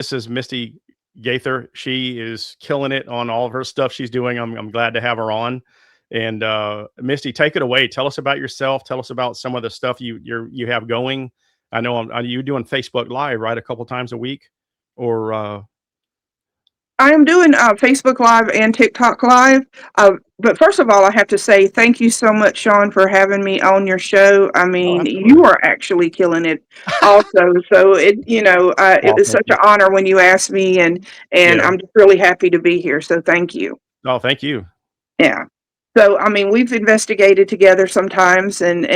This is Misty Gaither. She is killing it on all of her stuff she's doing. I'm glad to have her on. And Misty, take it away. Tell us about yourself. Tell us about some of the stuff you have going. I know are you doing Facebook Live, right, a couple times a week, or I am doing Facebook Live and TikTok Live. But first of all, I have to say thank you so much, Sean, for having me on your show. I oh, mean, you absolutely. are actually killing it, also. So it Oh, was thank such you. an honor when you asked me, and Yeah. I'm just really happy to be here. So thank you. Oh, thank you. Yeah. So I mean, we've investigated together sometimes, and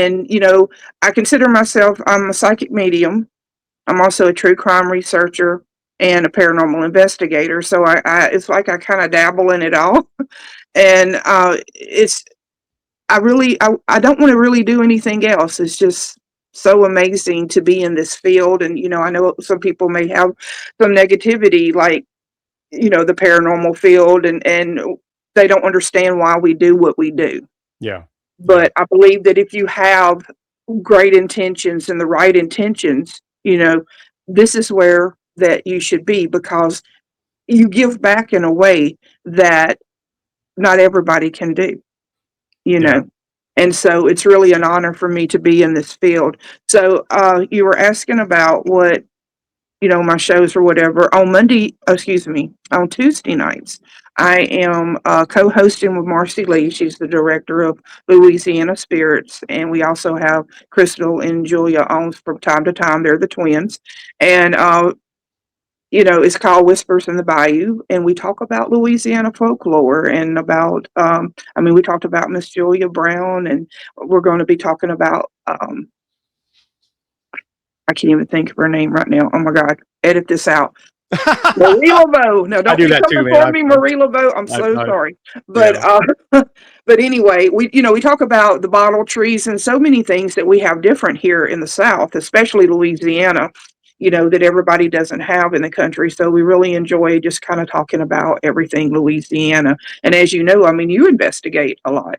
I consider myself I'm a psychic medium. I'm also a true crime researcher and a paranormal investigator. So I it's like I kind of dabble in it all, and it's I don't want to really do anything else. It's just so amazing to be in this field, and I know some people may have some negativity, like the paranormal field, and they don't understand why we do what we do. Yeah. Yeah. But I believe that if you have great intentions and the right intentions, this is where that you should be, because you give back in a way that not everybody can do, you Yeah. know. And so it's really an honor for me to be in this field. So you were asking about what my shows or whatever. On on Tuesday nights, I am co-hosting with Marcy Lee. She's the director of Louisiana Spirits, and we also have Crystal and Julia on from time to time. They're the twins, and it's called Whispers in the Bayou, and we talk about Louisiana folklore and about. I mean, we talked about Miss Julia Brown, and we're going to be talking about. I can't even think of her name right now. Oh my God, edit this out. Marie Laveau. No, I don't do be that too, coming man. for me, Marie Laveau. I'm so I sorry. But yeah. but anyway, we talk about the bottle trees and so many things that we have different here in the South, especially Louisiana, that everybody doesn't have in the country. So we really enjoy just kind of talking about everything Louisiana. And as you know, I mean, you investigate a lot.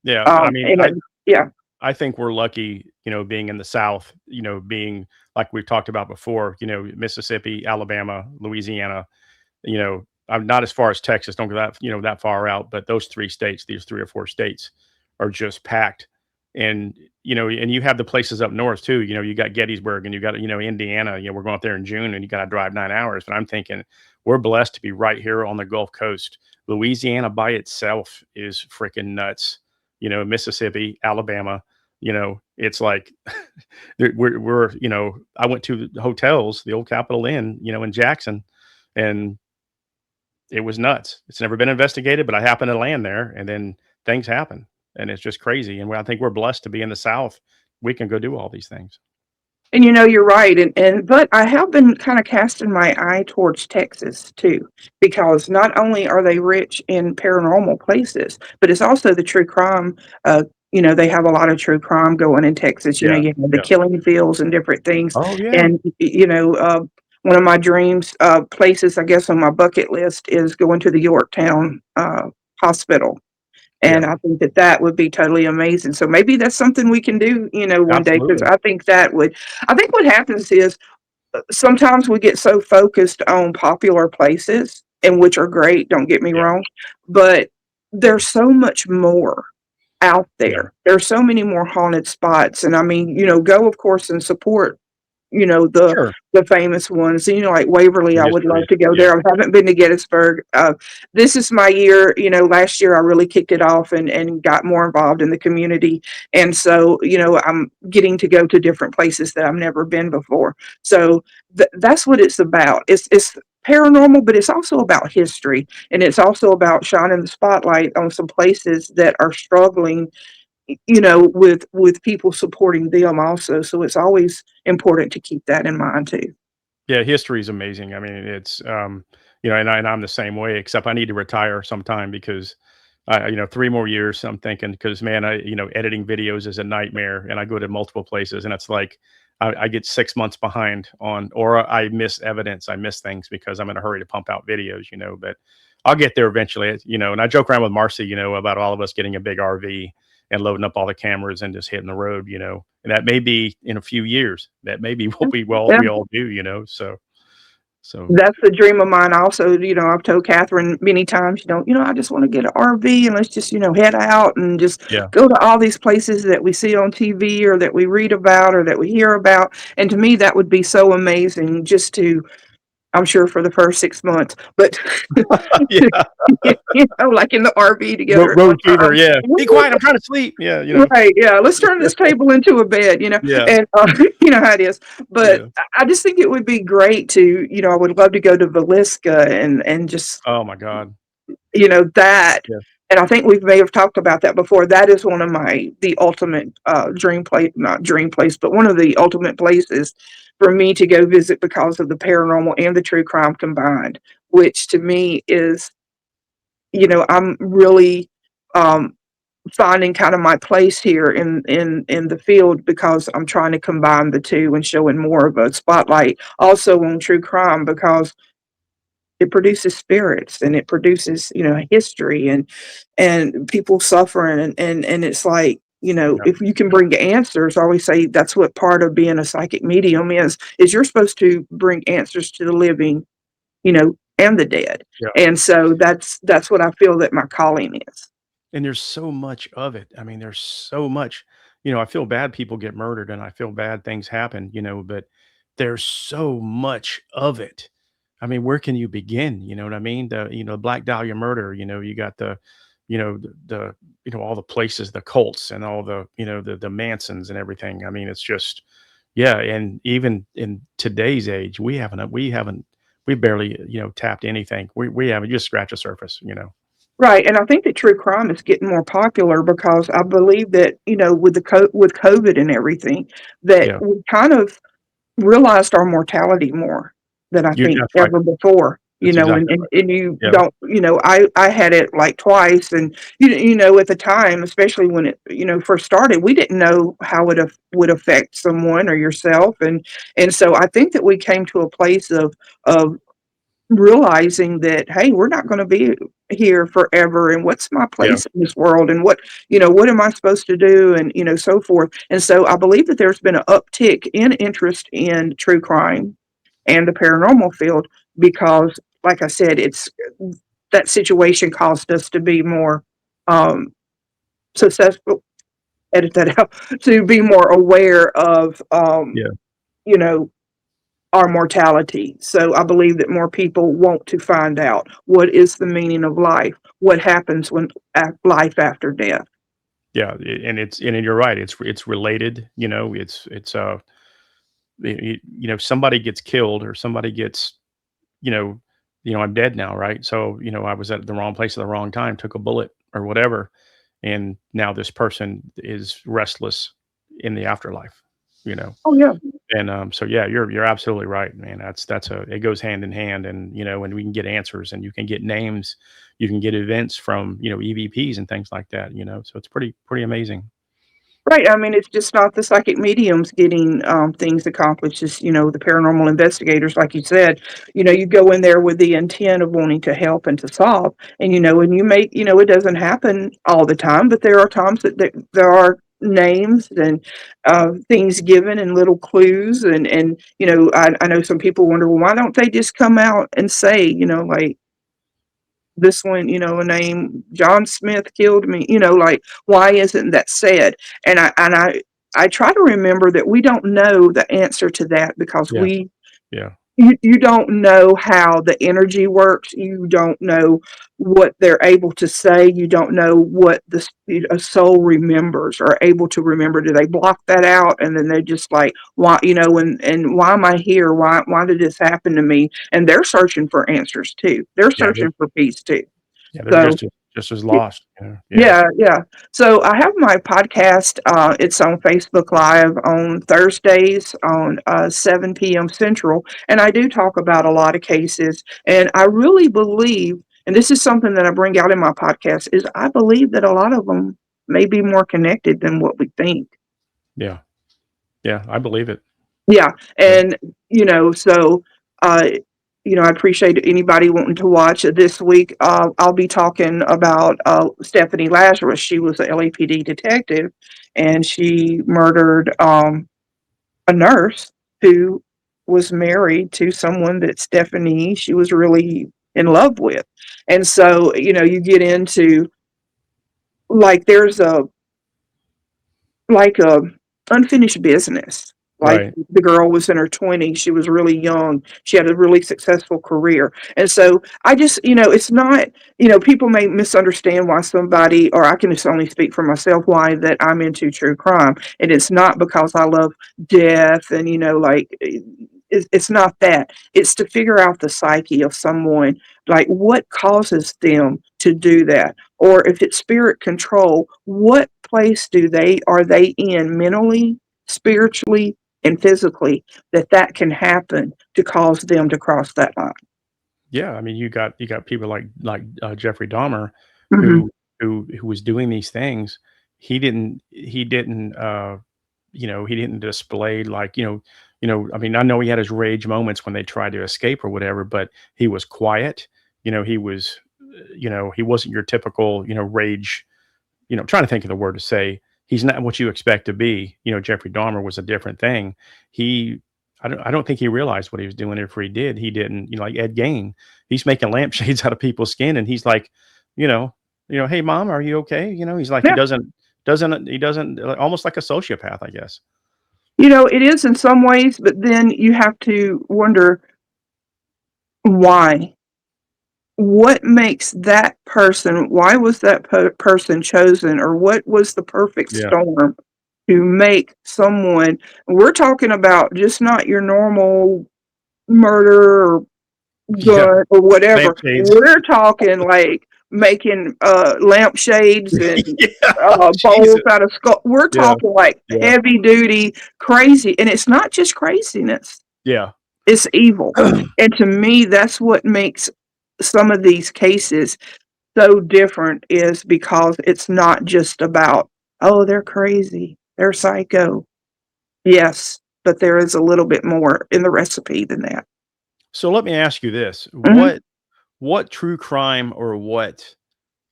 Yeah. I mean, And yeah, I think we're lucky, being in the South, being like we've talked about before, Mississippi, Alabama, Louisiana, I'm not as far as Texas, don't go that, that far out, but those three states, these three or four states are just packed. And, and you have the places up north too, you got Gettysburg and you got, Indiana, we're going up there in June and you got to drive 9 hours. But I'm thinking we're blessed to be right here on the Gulf Coast. Louisiana by itself is freaking nuts. Mississippi, Alabama, it's like we're I went to the hotels, the old Capitol Inn, in Jackson, and it was nuts. It's never been investigated, but I happened to land there, and then things happen, and it's just crazy. And I think we're blessed to be in the South. We can go do all these things. and you're right, and but I have been kind of casting my eye towards Texas too, because not only are they rich in paranormal places, but it's also the true crime. They have a lot of true crime going in Texas. Yeah, You have the yeah. killing fields and different things, Oh yeah, and one of my dreams places, I guess, on my bucket list is going to the Yorktown hospital, yeah. and I think that that would be totally amazing. So maybe that's something we can do, one day, because Absolutely. I think what happens is sometimes we get so focused on popular places, and which are great, don't get me Yeah, wrong, but there's so much more out yeah. there. There's so many more haunted spots. And I mean, go of course and support Sure. the famous ones, like Waverly. The I would histories. love to go Yeah, there. I haven't been to Gettysburg. This is my year. Last year I really kicked it off and got more involved in the community, and so I'm getting to go to different places that I've never been before. So that's what it's about. It's paranormal, but it's also about history, and it's also about shining the spotlight on some places that are struggling, with people supporting them also. So it's always important to keep that in mind too. yeah. History is amazing. I mean, it's and I'm the same way. Except I need to retire sometime because 3 more years. I'm thinking because man, editing videos is a nightmare, and I go to multiple places, and it's like I get 6 months behind on, or I miss evidence, I miss things because I'm in a hurry to pump out videos, but I'll get there eventually, and I joke around with Marcy, about all of us getting a big RV and loading up all the cameras and just hitting the road, and that may be in a few years. That may be what we Yeah. all do, so So That's a dream of mine also. I've told Catherine many times, I just want to get an RV and let's just, head out and just yeah. go to all these places that we see on TV or that we read about or that we hear about. And to me, that would be so amazing just to, I'm sure for the first 6 months, but Yeah. like in the RV Road together at road one fever, time. yeah. "Be quiet, I'm trying to sleep." Yeah, Right, yeah, let's turn this table into a bed, Yeah, and, you know how it is, but yeah. I just think it would be great to I would love to go to Villisca and just, Oh my god. that, Yeah, and I think we may have talked about that before. That is one of the ultimate, dream place, not dream place, but one of the ultimate places for me to go visit because of the paranormal and the true crime combined, which to me is, I'm really, um finding kind of my place here in the field because I'm trying to combine the two and showing more of a spotlight also on true crime because it produces spirits and it produces, history and people suffering and it's like, yeah, if you can bring answers, I always say that's what part of being a psychic medium is you're supposed to bring answers to the living, and the dead. yeah. And so that's what I feel that my calling is. And there's so much of it. I mean, there's so much. I feel bad people get murdered and I feel bad things happen, but there's so much of it. I mean, where can you begin? You know what I mean? The Black Dahlia murder, you got all the places, the cults and all the Mansons and everything. I mean, it's just, yeah. And even in today's age, we barely, tapped anything. We haven't just scratched the surface. Right, and I think that true crime is getting more popular because I believe that, with with COVID and everything, that Yeah. we kind of realized our mortality more than I think That's right. ever before, That's and exactly and right. and you Yeah. don't I had it, like, twice, and, at the time, especially when it, first started, we didn't know how it would affect someone or yourself, and so I think that we came to a place of realizing that, hey, we're not going to be here forever. And what's my Yeah. place in this world? And what am I supposed to do? And, so forth. And so I believe that there's been an uptick in interest in true crime and the paranormal field because, like I said, it's that situation caused us to be more um, successful, edit that out, to be more aware of, Yeah. you know, our mortality. So I believe that more people want to find out what is the meaning of life, what happens when life after death. Yeah. And you're right. It's related, somebody gets killed or somebody gets, you know, I'm dead now, right? So, I was at the wrong place at the wrong time, took a bullet or whatever. And now this person is restless in the afterlife, you know? Oh yeah. And, so yeah, you're absolutely right, man. It goes hand in hand and, and we can get answers and you can get names, you can get events from, EVPs and things like that, so it's pretty amazing. Right. I mean, it's just not the psychic mediums getting things accomplished. It's, the paranormal investigators, like you said, you go in there with the intent of wanting to help and to solve. And you make, it doesn't happen all the time, but there are times that there are names and things given and little clues. And I know some people wonder, well, why don't they just come out and say, like, this one, a name John Smith killed me, like why isn't that said? And I try to remember that we don't know the answer to that because Yeah. Yeah. you don't know how the energy works. You don't know what they're able to say. You don't know what a soul remembers or able to remember. Do they block that out and then they just like why and why am I here? Why did this happen to me? And they're searching for answers too. They're Yeah. They're, searching for peace too. yeah. They're So just as lost. Yeah. yeah, yeah. So I have my podcast. It's on Facebook Live on Thursdays on 7 p.m. Central, and I do talk about a lot of cases. And I really believe, and this is something that I bring out in my podcast, is I believe that a lot of them may be more connected than what we think. Yeah. Yeah. I believe it. Yeah, Yeah. and, so, uh, I appreciate anybody wanting to watch it this week. I'll be talking about, Stephanie Lazarus. She was a LAPD detective, and she murdered, a nurse who was married to someone that Stephanie, she was really in love with. And so, you get into like there's a unfinished business. Like Right. the girl was in her 20s, she was really young, she had a really successful career. And so I just, it's not, people may misunderstand why somebody, or I can just only speak for myself, why that I'm into true crime. And it's not because I love death and, like, it's not that. It's to figure out the psyche of someone, like what causes them to do that, or if it's spirit control, what place are they in mentally, spiritually, and physically that can happen to cause them to cross that line. Yeah, I mean, you got people like Jeffrey Dahmer, Mhm. who who was doing these things. He didn't display like I mean, I know he had his rage moments when they tried to escape or whatever, but he was quiet. He wasn't your typical rage. Trying to think of the word to say. He's not what you expect to be. Jeffrey Dahmer was a different thing. He, I don't think he realized what he was doing. If he did, he didn't. Like Ed Gein, he's making lampshades out of people's skin, and he's like, you know, hey mom, are you okay? He's like he Yeah, doesn't almost like a sociopath, I guess. it is in some ways, but then you have to wonder why. What makes that person, why was that person chosen, or what was the perfect Yeah, storm to make someone, we're talking about just not your normal murder or yeah, gun or whatever. lampshades. We're talking like making lampshades and Yeah, bowls Jesus. out of skull. We're Yeah, talking like yeah, heavy duty crazy, and it's not just craziness, yeah. it's evil. And to me, that's what makes some of these cases so different, is because it's not just about, oh, they're crazy, they're psycho. Yes, but there is a little bit more in the recipe than that. So let me ask you this: Mhm. what true crime or what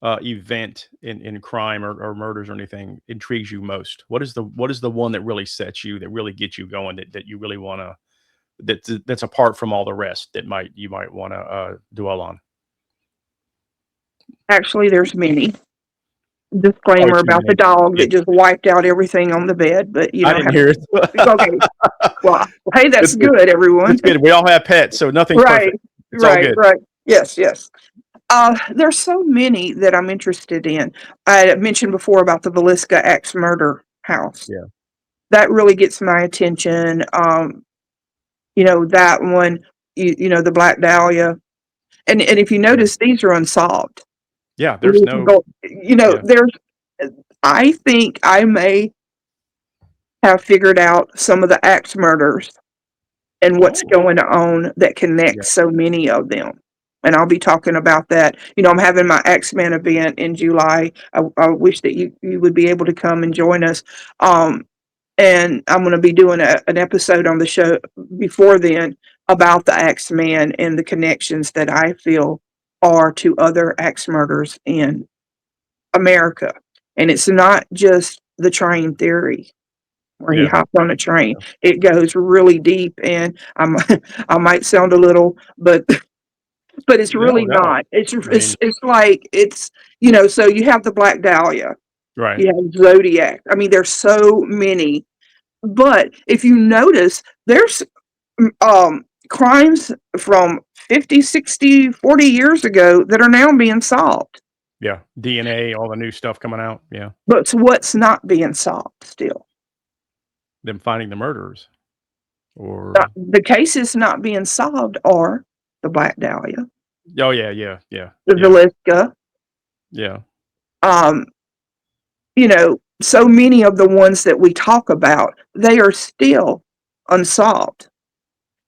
event in crime or murders or anything intrigues you most? What is the one that really sets you, that really gets you going, that you really want to, that's apart from all the rest, that you might want to dwell on? Actually, there's many. Probably Disclaimer too about the many. dog Yeah, that just wiped out everything on the bed, but, I didn't have hear it. okay, well, hey, that's It's good. good, everyone. It's good. We all have pets, so nothing's Right, perfect. It's all right, good. right. Yes, yes. There's so many that I'm interested in. I mentioned before about the Villisca axe murder house. Yeah, That really gets my attention. That one, the Black Dahlia. And if you yeah, notice, these are unsolved. yeah. There's We can no. go, Yeah. there's, I think I may have figured out some of the axe murders and what's Oh, going on that yeah. connects so many of them. And I'll be talking about that. I'm having my X-Men event in July. I wish that you would be able to come and join us. And I'm going to be doing an episode on the show before then about the X-Men and the connections that I feel are to other axe murders in America. And it's not just the train theory where he Yeah. hopped on a train. It goes really deep, and I might sound a little, but it's No, really no. not. It's I mean, it's like so you have the Black Dahlia, right. you have Zodiac. I mean, there's so many, but if you notice, there's crimes from 50, 60, 40 years ago that are now being solved. Yeah. DNA, all the new stuff coming out. Yeah. But what's not being solved still? Them finding the murderers, or The cases not being solved are the Black Dahlia, oh yeah, yeah, yeah, the yeah, Villisca, yeah. um, so many of the ones that we talk about, they are still unsolved.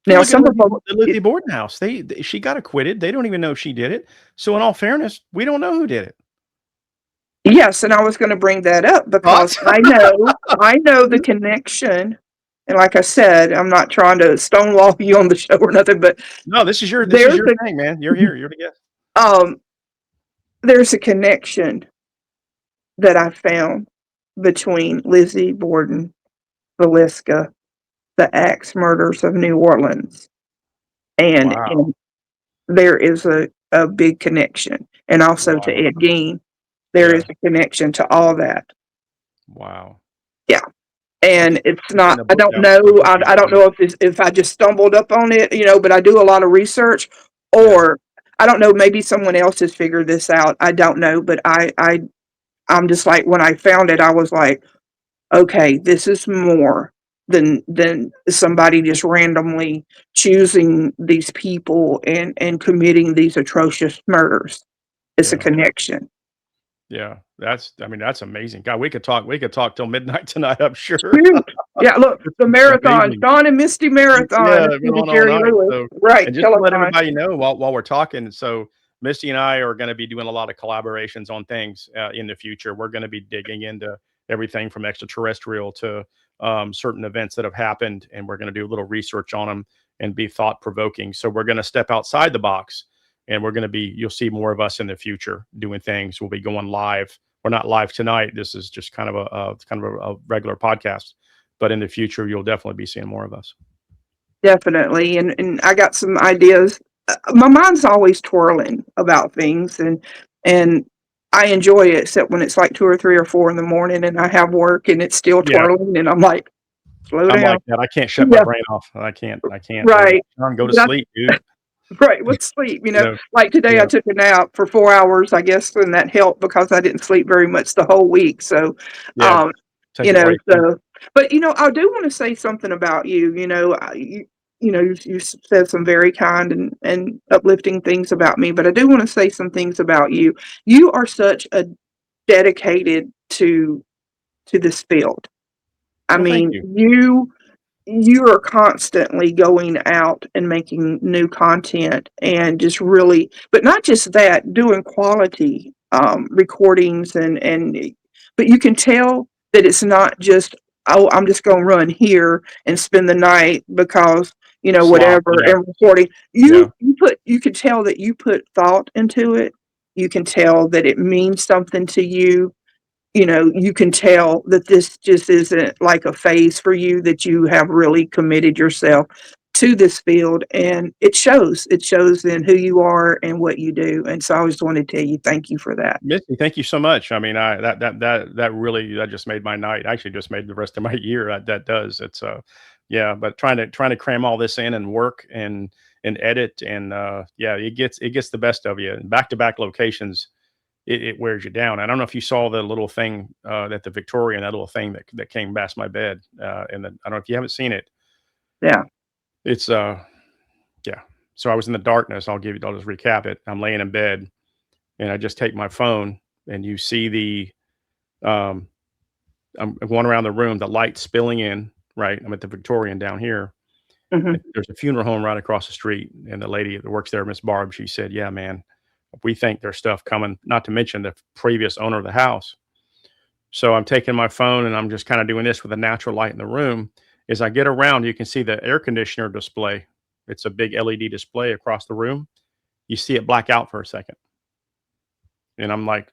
And Now, look at some of them, The Lizzie Borden house. She got acquitted. They don't even know she did it. So in all fairness, we don't know who did it. yes, and I was going to bring that up because What? I know the connection. And like I said, I'm not trying to stonewall you on the show or nothing, but No, this is there's your thing, man. You're here. You're the guest. um there's a connection that I found between Lizzie Borden, Villisca, the axe murders of New Orleans, Wow. and there is a big connection, and also to Wow. Ed Gein, there is Yeah. a connection to all that. Wow. Yeah, I and think it's I'm putting not, a I book don't down. know, A book I don't down. know if I just stumbled up on it, but I do a lot of research, Yeah. or I don't know, maybe someone else has figured this out. I don't know, but I'm just like, when I found it, I was like, okay, this is more than somebody just randomly choosing these people and committing these atrocious murders. It's a Yeah. connection. Yeah. I mean, that's amazing. God, we could talk till midnight tonight, I'm sure. Shoot. Yeah, look, This the is marathon, amazing. Shawn and Misty marathon, Yeah, to it's see been the on all Jerry night. Lewis. So, Right, and just to let telethon. everybody know while we're talking, so Misty and I are going to be doing a lot of collaborations on things in the future. We're going to be digging into everything from extraterrestrial to certain events that have happened, and we're going to do a little research on them and be thought provoking. So we're going to step outside the box, and we're going to be. You'll see more of us in the future doing things. We'll be going live. We're not live tonight. This is just kind of a regular podcast, but in the future, you'll definitely be seeing more of us. Definitely, and I got some ideas. My mind's always twirling about things, and I enjoy it, except when it's like 2 or 3 or 4 in the morning and I have work and it's still Yeah, twirling, and I'm like, "Slow I'm down." like that. I can't shut my Yeah, brain off. I can't. They're like, right. "Son, go to But sleep, dude." right, with sleep, You know? like today I Yeah, took a nap for 4 hours, I guess, and that helped because I didn't sleep very much the whole week, so, yeah. um, Take a break. Yeah, but, I do wanna say something about you, you said some very kind and uplifting things about me, but I do wanna say some things about you. You are such a dedicated to this field. I well, thank mean, you. you are constantly going out and making new content and just really, but not just that, doing quality recordings, and but you can tell that it's not just, oh, I'm just going to run here and spend the night because Slop. whatever, Yeah, and recording. yeah. You can tell that you put thought into it. You can tell that it means something to you. You can tell that this just isn't like a phase for you, that you have really committed yourself to this field, and it shows. It shows in who you are and what you do. And so I just want to tell you thank you for that. Missy, thank you so much. I mean, I that really that just made my night. Actually, just made the rest of my year. That does. It's yeah. But trying to cram all this in and work and edit and yeah, it gets the best of you. Back to back locations, it wears you down. I don't know if you saw the little thing at the Victorian, that little thing that came past my bed. And I don't know if you haven't seen it. Yeah. It's yeah. So I was in the darkness. I'll just recap it. I'm laying in bed and I just take my phone and you see um I'm going around the room, the light spilling in, right? I'm at the Victorian down here. Hmm. There's a funeral home right across the street. And the lady that works there, Miss Barb, she said, yeah, man, we think there's stuff coming, not to mention the previous owner of the house. So I'm taking my phone and I'm just kind of doing this with a natural light in the room. As I get around, you can see the air conditioner display. It's a big LED display across the room. You see it black out for a second. And I'm like,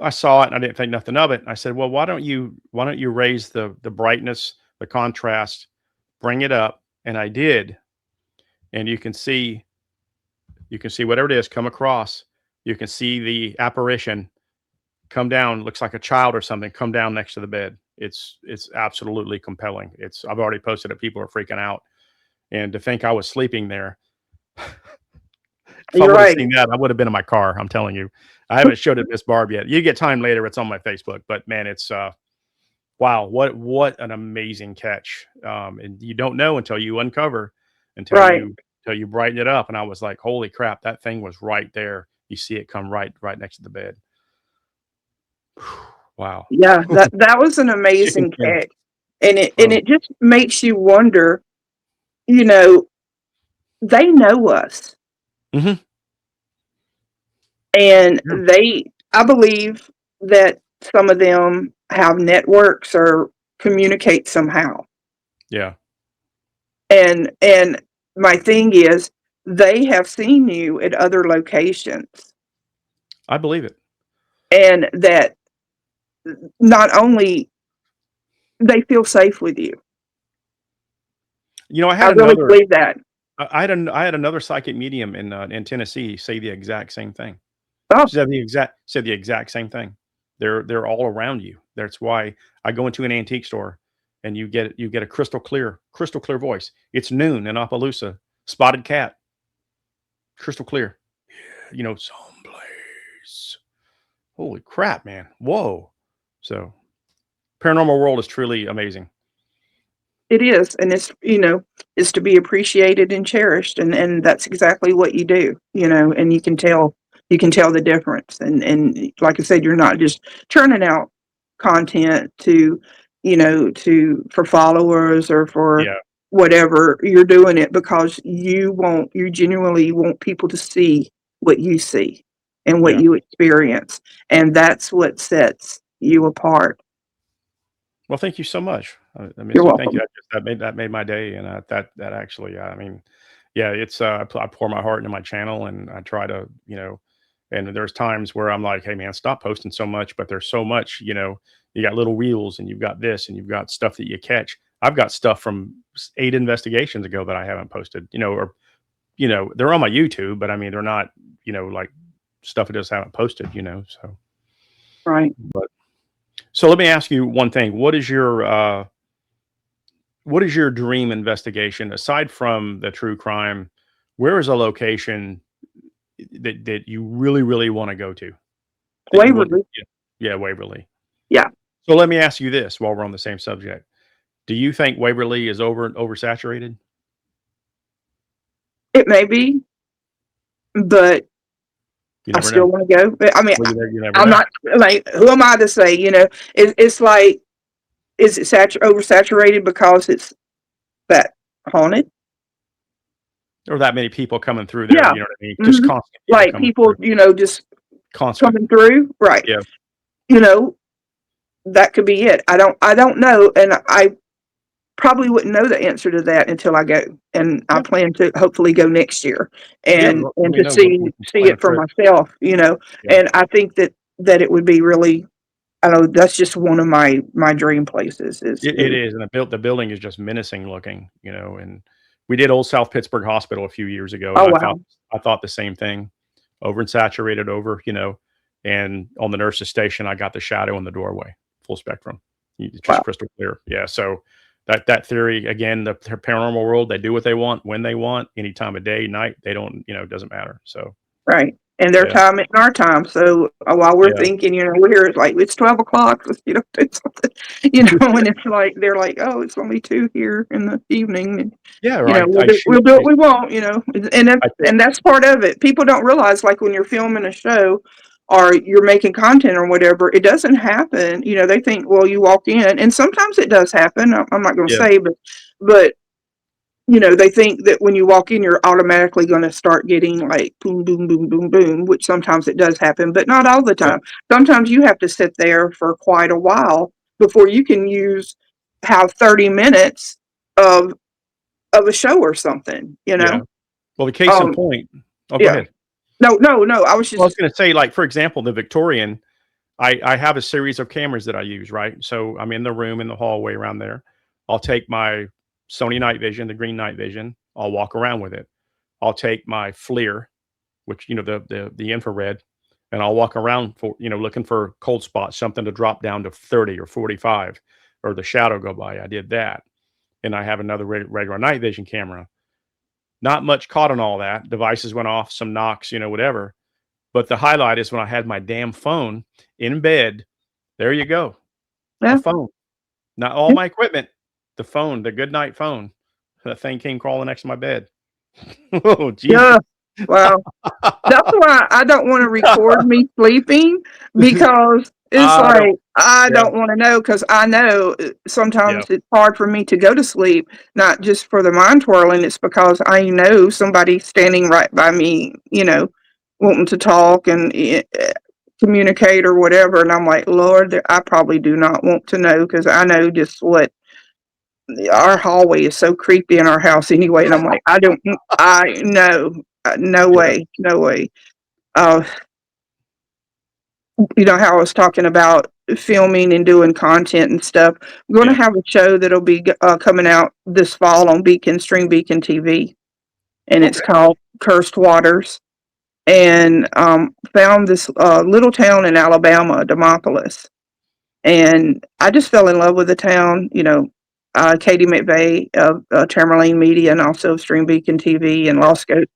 I saw it and I didn't think nothing of it. I said, well, why don't you raise the brightness, the contrast, bring it up? And I did. And you can see whatever it is come across. You can see the apparition come down, looks like a child or something, come down next to the bed. It's absolutely compelling. I've already posted it. People are freaking out. And to think I was sleeping there, if I You're would have right. seen that, I would have been in my car. I'm telling you. I haven't showed it Miss Barb yet. You get time later, it's on my Facebook. But man, it's wow, what an amazing catch. And you don't know until you uncover, until Right. you brighten it up. And I was like, holy crap, that thing was right there. You see it come right next to the bed. Wow. Yeah, that was an Chicken amazing skin. catch. And Oh, it just makes you wonder, you know, they know us, mhm. and Yeah. I believe that some of them have networks or communicate somehow. Yeah. And my thing is, they have seen you at other locations, I believe it. and that not only they feel safe with you, I I had really another believe that. I had another psychic medium in Tennessee say the exact same thing. Oh, She said the exact same thing. They're all around you. That's why I go into an antique store and you get a crystal clear voice. It's noon in Appaloosa. Spotted cat, crystal clear. Someplace. Holy crap, man. Whoa. So, paranormal world is truly amazing. it is, and it's to be appreciated and cherished, and that's exactly what you do, and you can tell the difference, and like I said, you're not just churning out content for followers or for Yeah, whatever. You're doing it because you genuinely want people to see what you see and what yeah. you experience, and that's what sets you apart. Well, thank you so much, You're Misty. Thank you. welcome. That made my day, and that actually, I mean, yeah, it's I pour my heart into my channel, and I try to, and there's times where I'm like, hey, man, stop posting so much, but there's so much, you got little wheels, and you've got this, and you've got stuff that you catch. I've got stuff from 8 investigations ago that I haven't posted, or they're on my YouTube, but I mean, they're not, like stuff I just haven't posted, so. Right. So let me ask you one thing. What is your dream investigation aside from the true crime? Where is a location that you really, really want to go to that you would, Waverly. yeah, Waverly. Yeah, So let me ask you this while we're on the same subject. Do you think Waverly is oversaturated? it may be, but You I never know. still want to go. But, I mean, Well, you never I'm know. not like, who am I to say? It's like, is it oversaturated because it's that haunted? Or that many people coming through there, Yeah. you know what I mean? Just hmm constant people Like coming people, through. just Constant. coming through. Right. Yeah. You know, that could be it. I don't know, and I probably wouldn't know the answer to that until I go, and I Yeah. plan to hopefully go next year Yeah. and Let and me to know. see We can see plan a it for trip. myself. Yeah. And I think that it would be really. I know that's just one of my dream places It is is, and the building is just menacing looking, and we did Old South Pittsburgh Hospital a few years ago, and oh, wow. I thought the same thing, over and saturated over, and on the nurse's station, I got the shadow in the doorway, full spectrum, just Wow. crystal clear. Yeah, so that theory again, the paranormal world, they do what they want, when they want, any time of day, night, they don't, it doesn't matter. So, Right. And their yeah, time and our time. So while we're yeah. thinking, we're here, it's like it's 12 o'clock. Let's do something. And it's like they're like, oh, it's only 2 here in the evening, and Yeah, or we'll I do shoot we'll do what we want. And that, I take and that's part of it. People don't realize, like when you're filming a show or you're making content or whatever, it doesn't happen. They think, well, you walk in, and sometimes it does happen. I'm not going to yeah, say, but they think that when you walk in, you're automatically going to start getting like boom, boom, boom, boom, boom, which sometimes it does happen, but not all the yeah, time. Sometimes you have to sit there for quite a while before you can have 30 minutes of a show or something, you yeah. know? Well, the case in Um, point. Oh, go yeah. ahead. No, no, no. I was Well, I was just, gonna say, like, for example, the Victorian, I have a series of cameras that I use, right? So I'm in the room in the hallway around there. I'll take my Sony night vision, the green night vision. I'll walk around with it. I'll take my FLIR, which the infrared, and I'll walk around for looking for cold spots, something to drop down to 30 or 45, or the shadow go by. I did that, and I have another regular night vision camera. Not much caught on all that. Devices went off, some knocks, whatever. But the highlight is when I had my damn phone in bed. There you go. A yeah, phone. Not all yeah. my equipment. The phone, the good night phone. That thing came crawling next to my bed. Oh, Jesus. Yeah. Wow. That's why I don't wanna record me sleeping, because it's I don't like, I yeah, don't wanna know, because I know, yeah, sometimes it's hard for me to go to sleep, not just for the mind twirling, it's because I know somebody's standing right by me, wanting to talk and, communicate or whatever, and I'm like, "Lord, I probably do not want to know, because I know just what our hallway is so creepy in our house anyway," and I'm like, I know, no yeah, way, no way." Uh, how I was talking about filming and doing content and stuff. I'm going to Yeah. have a show that'll be coming out this fall on Stream Beacon TV, and it's Okay. called Cursed Waters. And found this little town in Alabama, Demopolis, and I just fell in love with the town. Katie McVeigh of Tamerlane Media and also Stream Beacon TV and Yeah. Law Scope.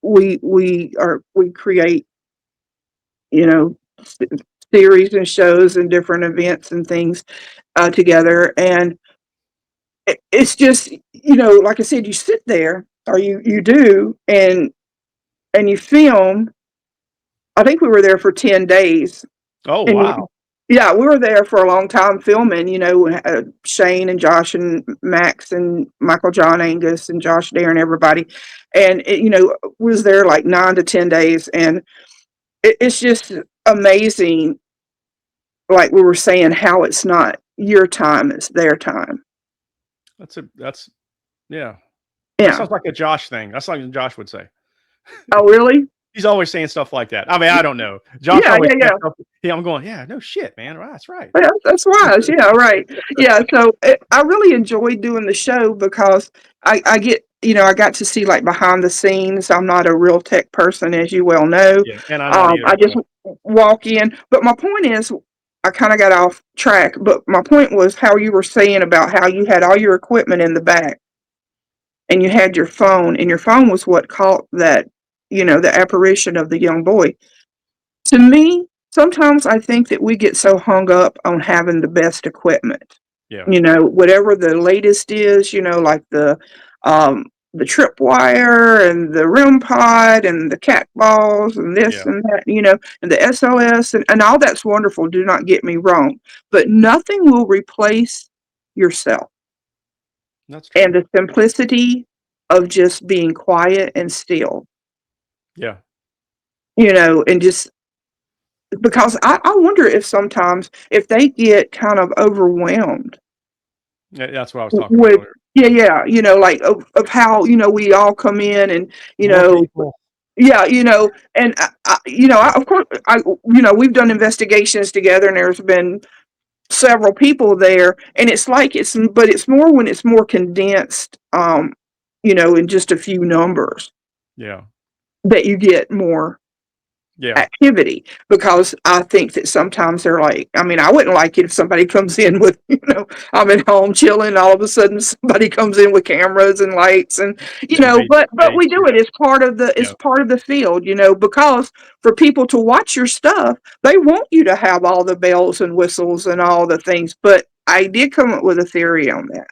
We create you know s- series and shows and different events and things together, and it's just like I said, you sit there or you do and you film. I think we were there for 10 days. Oh, And wow. yeah, we were there for a long time filming, Shane and Josh and Max and Michael John Angus and Josh Dare and everybody. And was there like 9 to 10 days, and it's just amazing, like we were saying, how it's not your time, it's their time. That's yeah. That Yeah. sounds like a Josh thing. That's something Josh would say. Oh, really? He's always saying stuff like that. I mean, I don't know. Josh Yeah, always yeah, says yeah. stuff. Yeah, I'm going, yeah, no shit, man. Right, that's right. Yeah, that's wise. Yeah, right. Yeah, so I really enjoyed doing the show because I got to see like behind the scenes. I'm not a real tech person, as you well know. Yeah, and I'm not either. I just So walk in. But my point is, I kind of got off track. But my point was how you were saying about how you had all your equipment in the back and you had your phone, and your phone was what caught the apparition of the young boy. To me, sometimes I think that we get so hung up on having the best equipment. yeah, Whatever the latest is, like the tripwire and the REM pod and the cat balls and this yeah, and that, and the SOS and all that's wonderful. Do not get me wrong, but nothing will replace yourself that's and true. the simplicity of just being quiet and still, Yeah, and just because I wonder if sometimes if they get kind of overwhelmed yeah, that's what I was talking about with earlier. yeah, yeah, like of how, we all come in and, you More know, people. yeah, and Yeah, of course, we've done investigations together and there's been several people there, and it's like but it's more when it's more condensed, in just a few numbers yeah, that you get more yeah, activity, because I think that sometimes they're like, I mean, I wouldn't like it if somebody comes in with, I'm at home chilling, all of a sudden somebody comes in with cameras and lights and, yeah. Invade the but space. we do it. Yeah, It's yeah, part of the field, because for people to watch your stuff, they want you to have all the bells and whistles and all the things. But I did come up with a theory on that.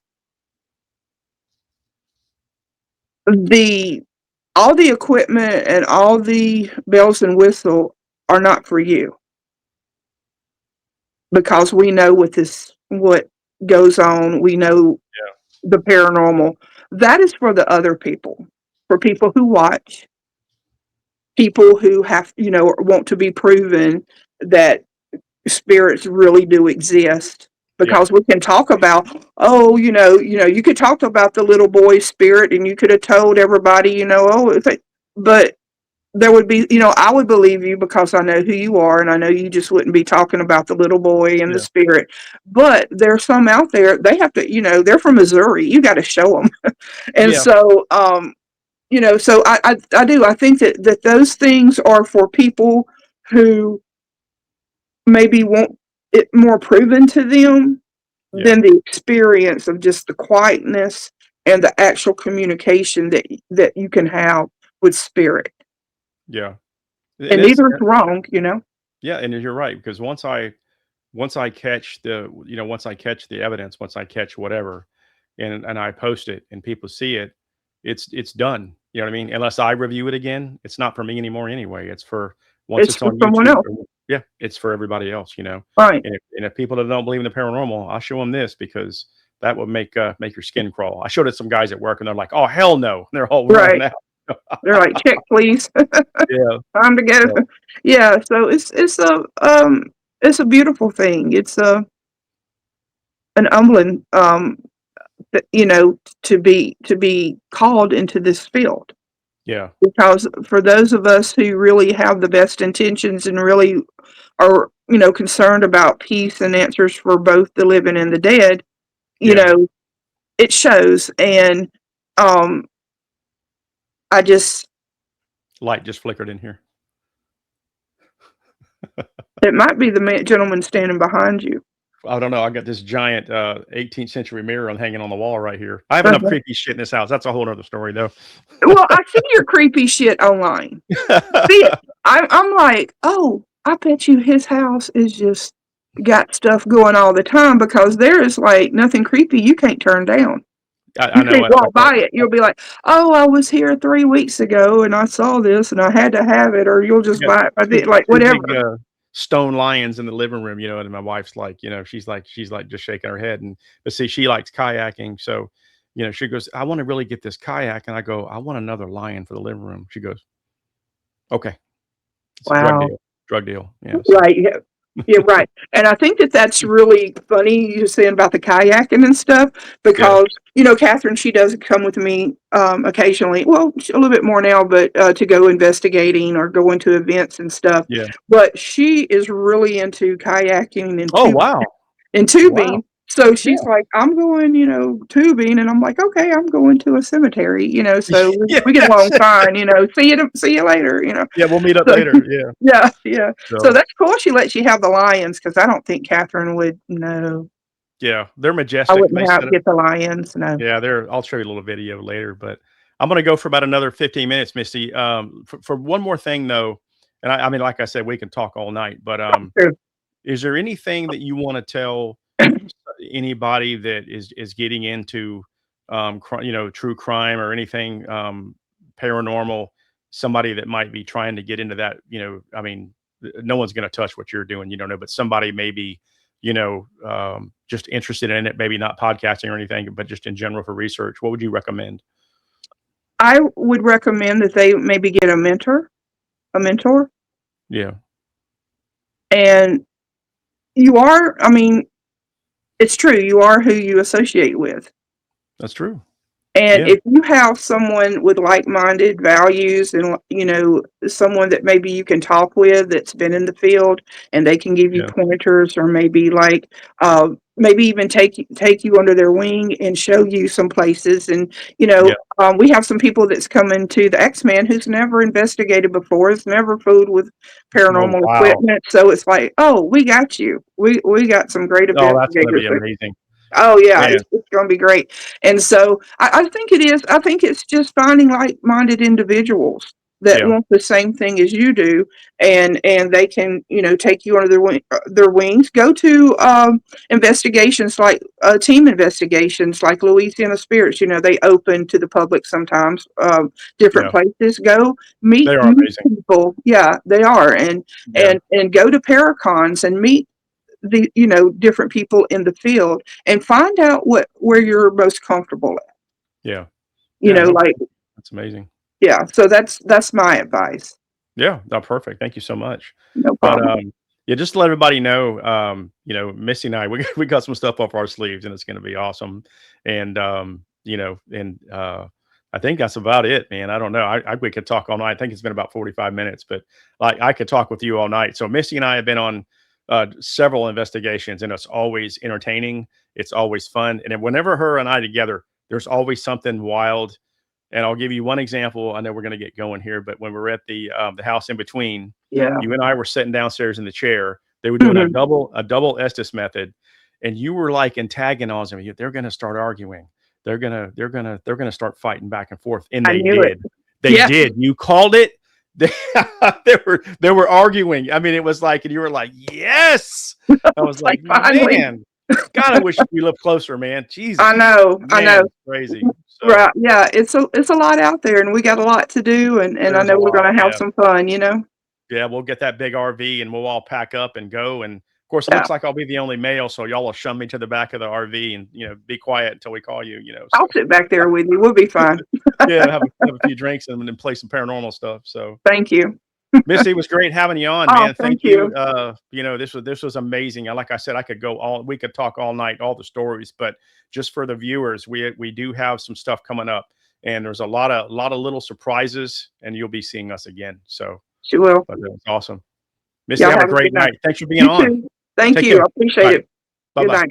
The All the equipment and all the bells and whistle are not for you, because we know what goes on. We know yeah, the paranormal. That is for the other people, for people who watch, people who have, want to be proven that spirits really do exist. yeah, Because we can talk about, oh, you could talk about the little boy's spirit, and you could have told everybody, but there would be, I would believe you because I know who you are, and I know you just wouldn't be talking about the little boy and the yeah, spirit. But there's some out there, they have to, they're from Missouri. You got to show them. And yeah, so, so I do. I think that those things are for people who maybe want it more proven to them yeah, than the experience of just the quietness and the actual communication that you can have with spirit. yeah. And And it's neither is wrong. yeah, and you're right because once I catch the evidence, once I catch whatever, and I post it and people see it, it's done. You know what I mean? Unless I review it again, it's not for me anymore anyway. It's for once It's it's for on someone YouTube. else, Yeah, it's for everybody else. You know, right, and if people that don't believe in the paranormal, I'll show them this because that would make your skin crawl. I showed it to some guys at work and they're like, "Oh hell no!" And they're all rolling right. out. They're like, "Check, please. Yeah, Time to go." yeah, Yeah, so it's a beautiful thing. It's an humbling, to be called into this field, yeah, because for those of us who really have the best intentions and really are concerned about peace and answers for both the living and the dead, you Yeah. know, it shows. And um, I just, Light just flickered in here. it might be the gentleman standing behind you. I don't know. I got this giant 18th century mirror hanging on the wall right here. I have enough Uh-huh. creepy shit in this house. That's a whole other story, though. Well, I see your creepy shit online. See it. I'm like, oh, I bet you his house is just got stuff going all the time because there is like nothing creepy you can't turn down. I You know can't it. walk by it. You'll be like, "Oh, I was here 3 weeks ago and I saw this and I had to have it," or you'll We just got buy it by two like two big whatever. stone lions in the living room, and my wife's like, she's like just shaking her head. And but see, she likes kayaking, so she goes, "I want to really get this kayak," and I go, "I want another lion for the living room." She goes, "Okay, it's a drug Wow. deal, drug deal." Yeah, so Right, yeah. Yeah, right, and I think that that's really funny you're saying about the kayaking and stuff yeah, because, Catherine, she does come with me, occasionally, well, a little bit more now, but, to go investigating or go into events and stuff, yeah. but she is really into kayaking and Oh wow, wow, tubing, so yeah, she's like, "I'm going, tubing," and I'm like, "Okay, I'm going to a cemetery," so we get along yes, fine, "See you later," yeah. We'll meet up so later. Yeah, yeah, yeah. So so that's cool she lets you have the lions because I don't think Catherine would no. yeah, they're I majestic. They wouldn't set have up. get the lions, no. Yeah, there. I'll show you a little video later, but I'm gonna go for about another 15 minutes, Misty. For one more thing though, and I mean, like I said, we can talk all night, but True. is there anything that you want to tell anybody that is getting into true crime or anything paranormal? Somebody that might be trying to get into that, I mean, no one's going to touch what you're doing, but somebody maybe just interested in it, maybe not podcasting or anything, but just in general for research. What would you recommend? I would recommend that they maybe get a mentor, Yeah, and I mean, it's true, you are who you associate with. that's true. And Yeah, if you have someone with like-minded values and, someone that maybe you can talk with that's been in the field and they can give you yeah, pointers or maybe like, maybe even take you under their wing and show you some places. And, yeah. we have some people that's coming to the X-Man who's never investigated before, has never fooled with Oh paranormal wow. equipment. So it's like, oh, we got you. We got some great Oh, that's going to investigators. be amazing, Oh, yeah, man. it's gonna be great, and so I think it is. I think it's just finding like-minded individuals that Yeah, want the same thing as you do, and they can, take you under their wings. Go to, investigations like, team investigations like Louisiana Spirits, they open to the public sometimes, different yeah. places. Go They are meet amazing. people. Yeah, they are, and Yeah, go to Paracons and meet the different people in the field and find out where you're most comfortable at. yeah, yeah. No, Like that's amazing. yeah, so that's my advice. Yeah, no, perfect. Thank you so much. No But, problem. yeah, just to let everybody know, Missy and I, we got some stuff off our sleeves, and it's gonna be awesome. And, I think that's about it, man. I don't know. We could talk all night. I think it's been about 45 minutes, but, like, I could talk with you all night. So Missy and I have been on, several investigations, and it's always entertaining. It's always fun. And then whenever her and I together, there's always something wild. And I'll give you one example. I know we're going to get going here, but when we were at the house in between, Yeah. you and I were sitting downstairs in the chair. They were doing a Mhm. double Estes method, and you were like antagonizing me. They're going to start arguing. They're gonna start fighting back and forth, and I they knew it. did. They Yeah. did. You called it. They, they were arguing. I mean, it was like, and you were like, yes. I was It's like like, finally. man, God, I wish we lived closer, man. I Jesus, know, I know. man, it's crazy. So Right, yeah, it's a lot out there, and we got a lot to do, and I there's a know we're lot. gonna have Yeah. some fun. Yeah, we'll get that big RV and we'll all pack up and go. And of course, it Yeah. looks like I'll be the only male, so y'all will shun me to the back of the RV and be quiet until we call you. I'll So sit back there with you. We'll be fine. yeah, have a few drinks and then play some paranormal stuff. So Thank you. Misty, it was great having you on, Oh, man. Thank thank you. you. This was amazing. And like I said, we could talk all night, all the stories, but just for the viewers, we do have some stuff coming up, and there's a lot of little surprises, and you'll be seeing us again. So, She will. but it was awesome. Misty, Y'all have a have a great good night. night. Thanks for being You on. too. Thank Take you. care. I appreciate Bye. it. Bye Good bye. night.